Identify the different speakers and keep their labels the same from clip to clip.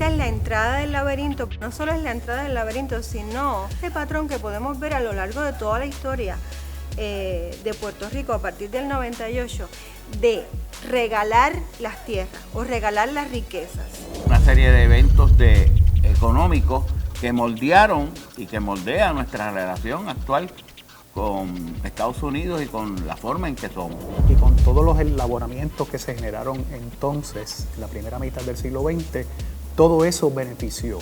Speaker 1: Esta es la entrada del laberinto, no solo es la entrada del laberinto, sino este patrón que podemos ver a lo largo de toda la historia de Puerto Rico a partir del 98, de regalar las tierras o regalar las riquezas.
Speaker 2: Una serie de eventos económicos que moldearon y que moldean nuestra relación actual con Estados Unidos y con la forma en que somos.
Speaker 3: Y con todos los elaboramientos que se generaron entonces, en la primera mitad del siglo XX, todo eso benefició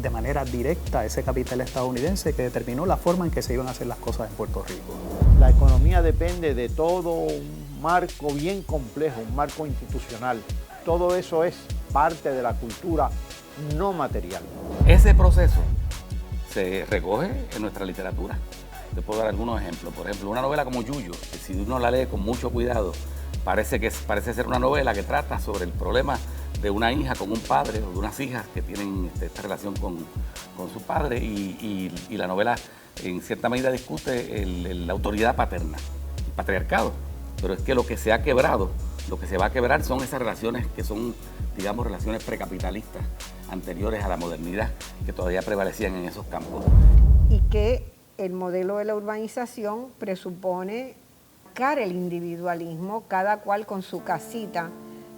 Speaker 3: de manera directa a ese capital estadounidense que determinó la forma en que se iban a hacer las cosas en Puerto Rico.
Speaker 4: La economía depende de todo un marco bien complejo, un marco institucional. Todo eso es parte de la cultura no material.
Speaker 5: Ese proceso se recoge en nuestra literatura. Te puedo dar algunos ejemplos. Por ejemplo, una novela como Yuyo, que si uno la lee con mucho cuidado, parece ser una novela que trata sobre el problema de una hija con un padre o de unas hijas que tienen esta relación con su padre y la novela en cierta medida discute la autoridad paterna, el patriarcado. Pero es que lo que se ha quebrado, lo que se va a quebrar son esas relaciones que son, digamos, relaciones precapitalistas anteriores a la modernidad que todavía prevalecían en esos campos.
Speaker 6: Y que el modelo de la urbanización presupone sacar el individualismo, cada cual con su casita.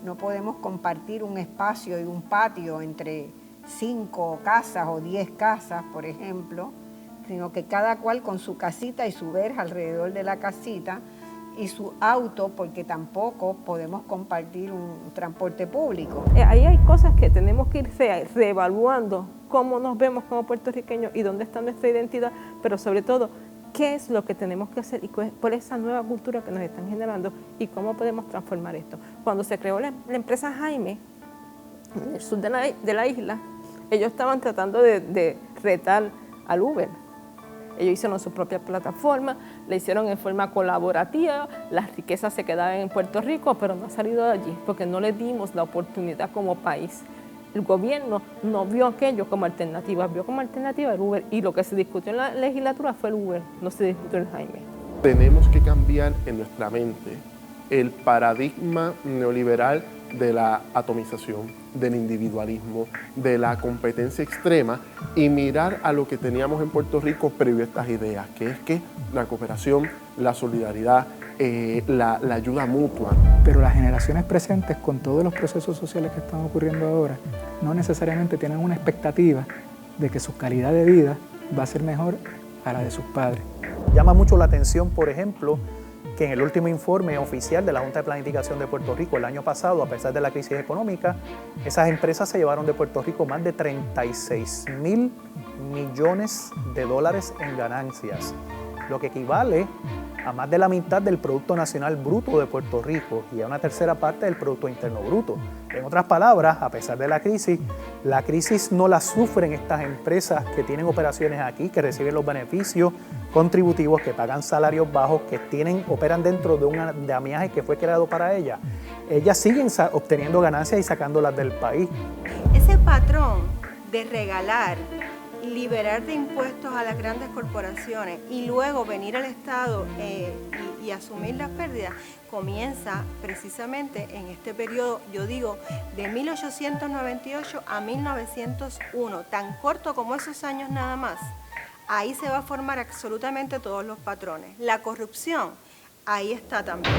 Speaker 6: No podemos compartir un espacio y un patio entre 5 casas o 10 casas, por ejemplo, sino que cada cual con su casita y su verja alrededor de la casita y su auto, porque tampoco podemos compartir un transporte público.
Speaker 7: Ahí hay cosas que tenemos que ir reevaluando, cómo nos vemos como puertorriqueños y dónde está nuestra identidad, pero sobre todo, qué es lo que tenemos que hacer y por esa nueva cultura que nos están generando y cómo podemos transformar esto. Cuando se creó la empresa Jaime, en el sur de la isla, ellos estaban tratando de retar al Uber. Ellos hicieron su propia plataforma, la hicieron en forma colaborativa, las riquezas se quedaban en Puerto Rico, pero no ha salido de allí porque no le dimos la oportunidad como país. El gobierno no vio aquello como alternativa, vio como alternativa el Uber y lo que se discutió en la legislatura fue el Uber, no se discutió el Jaime.
Speaker 8: Tenemos que cambiar en nuestra mente el paradigma neoliberal de la atomización, del individualismo, de la competencia extrema y mirar a lo que teníamos en Puerto Rico previo a estas ideas, que es que la cooperación, la solidaridad, la ayuda mutua.
Speaker 3: Pero las generaciones presentes, con todos los procesos sociales que están ocurriendo ahora, no necesariamente tienen una expectativa de que su calidad de vida va a ser mejor a la de sus padres. Llama mucho la atención, por ejemplo, que en el último informe oficial de la Junta de Planificación de Puerto Rico el año pasado, a pesar de la crisis económica, esas empresas se llevaron de Puerto Rico más de 36.000 millones de dólares en ganancias, lo que equivale a más de la mitad del Producto Nacional Bruto de Puerto Rico y a una tercera parte del Producto Interno Bruto. En otras palabras, a pesar de la crisis no la sufren estas empresas que tienen operaciones aquí, que reciben los beneficios contributivos, que pagan salarios bajos, que operan dentro de un andamiaje que fue creado para ellas. Ellas siguen obteniendo ganancias y sacándolas del país.
Speaker 1: Ese patrón de regalar, liberar de impuestos a las grandes corporaciones y luego venir al Estado y asumir las pérdidas, comienza precisamente en este periodo, yo digo, de 1898 a 1901, tan corto como esos años nada más. Ahí se va a formar absolutamente todos los patrones. La corrupción, ahí está también.